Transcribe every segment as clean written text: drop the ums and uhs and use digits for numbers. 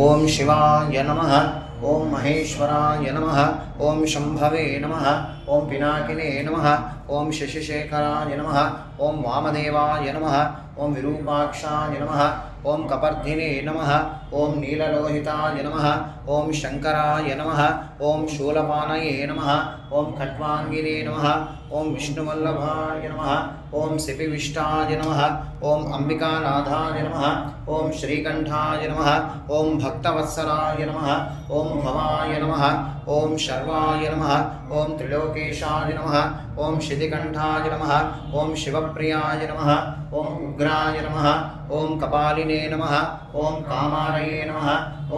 ओम शिवाय नमः। ओम महेश्वराय नमः। ओम शंभवे नमः। ओम पिनाकिने नमः। ओम शशिशेखराय नमः। ओम वामदेवाय नमः। ओम विरूपाक्षाय नमः। ओम कपर्दिने नमः। ओम नीललोहिताय नमः। ओम शंकराय नमः। ओम शूलपाणये नमः। ओम खट्वांगिने नमः। ओम विष्णुवल्लभाय नमः। ओम सिपिविष्टाय नमः। ओम अंबिकानाथाय नमः। ओम श्रीकंठाय नमः। ओम भक्तवत्सलाय नमः। ओम भवाय नमः। ओम शर्वाय नमः। ओम त्रिलोकेशाय नमः। ओम शितिकंठाय नमः। ओम शिवप्रियाय नमः। ओम उग्राय नमः। ओम कपालिने नमः। ओम कामारये नमः।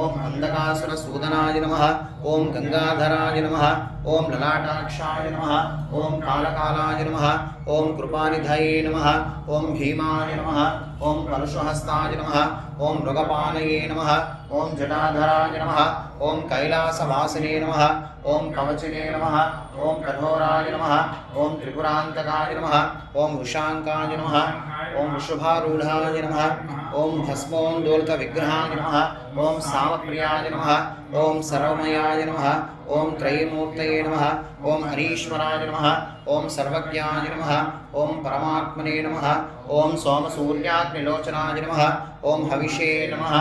ओम अंधकासुरसूदनाय नमः। ओम गंगाधराय नमः। ओम ललाटाक्षाय नमः। ओम कालकालाय नमः। ओम कृपानिधये नमः। ओम भीमाय नमः। ओम परशुहस्ताय नमः। ओम मृगपाणये नमः। ओम जटाधराय नमः। ओम कैलासवासिने नमः। ओम कवचिने नमः। ओम कठोराय नमः। ओम त्रिपुरांतकाय नमः। ओम वृषांकाय नमः। ओम वृषभारूढ़ाय नमः। ओम भस्मोन्दोलकविग्रहाय नमः। ओम सामप्रियाय नमः। ओम सर्वमयाय नमः। ओम त्रयीमूर्तये नमः। ओम हरीश्वराय नमः। ओम सर्वज्ञाय नमः। ओम परमात्मने नमः। ओम सोमसूर्याग्निलोचनाय नमः। ओम हविषे नमः।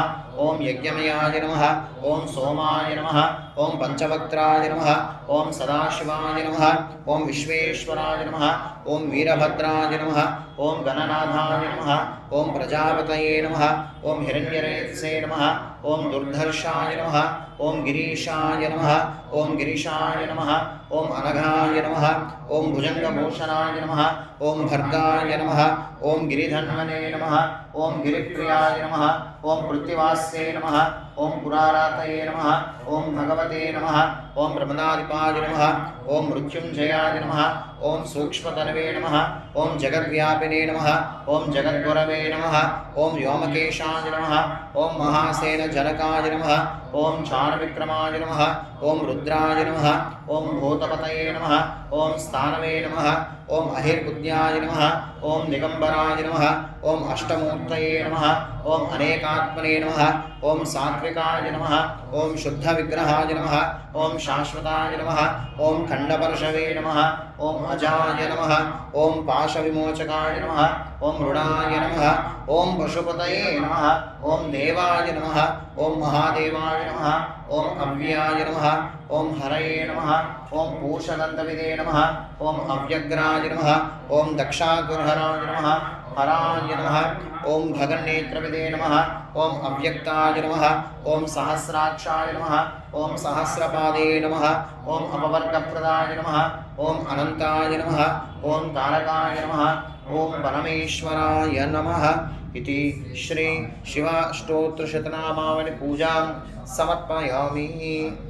ओम यज्ञमयाय नमः। ओम सोमाय नमः। ओम पंचवक्त्राय नमः। ओम सदाशिवाय नमः। ओम विश्वेश्वराय नमः। ओम वीरभद्राय नमः। ओम गणनाथाय नमः। ओम प्रजापतये नमः। ओम हिरण्यरेतसे नमः। ओम दुर्धर्षाय नमः। ओम गिरीशाय नमः। ओम गिरीशाय नमः। ओम अनघाय नमः। ओम भुजंगभूषणाय नमः। ओम भर्गाय नमः। ओम गिरिधन्वने नमः। ओम गिरिप्रियाय नमः। ओम पृथ्वीवास्ये नमः। ओम पुरारातये नमः। ओम भगवते नमः। ओम ब्रह्मणाधिपाय नमः। ओम मृत्युंजयाय नमः। ओम सूक्ष्मतनवे नमः। ओम जगद्व्यापिने नमः। ओम जगद्गुरवे नमः। ओम व्योमकेशाय नमः। ओम महासेन जनकाय नमः। ओम चारविक्रमाय नमः। ओम रुद्राय नमः। ओम भूतपतये नमः। ओम स्थानवे नमः। ओम अहिर्बुद्ध्याय नमः। ओम दिगंबराय नमः। ओम अष्टमूर्तये नमः। ओम अनेकात्मने नमः। ओम सात्विकाय नमः। ओम शुद्धविग्रहाय नमः। ओम शाश्वताय नमः। ओम खंडपर्शवे नमः। ओम अजाय नमः। ओम पाशविमोचकाय नमः। ओम ऋणाय नमः। ओम पशुपतये नमः। ओम देवाय नमः। ओम महादेवाय नमः। ओम अव्याय नमः। ओम हरये नमः। ओम पूषदन्तविदे नमः। ओम अव्यग्राय नमः। ओम दक्षागुर्हराय नमः। हराय नमः। ओम भगन्नेत्रविदे नमः। ओम अव्यक्ताय नमः। ओम सहस्राक्षाय नमः। ओम सहस्रपादे नमः। ओम अपवर्गप्रदाय नमः। ओम अनंताय नमः। ओम तारकाय नमः। ओम परमेश्वराय नमः इति श्री शिवाष्टोत्तरशतनामावली पूजां समर्पयामि।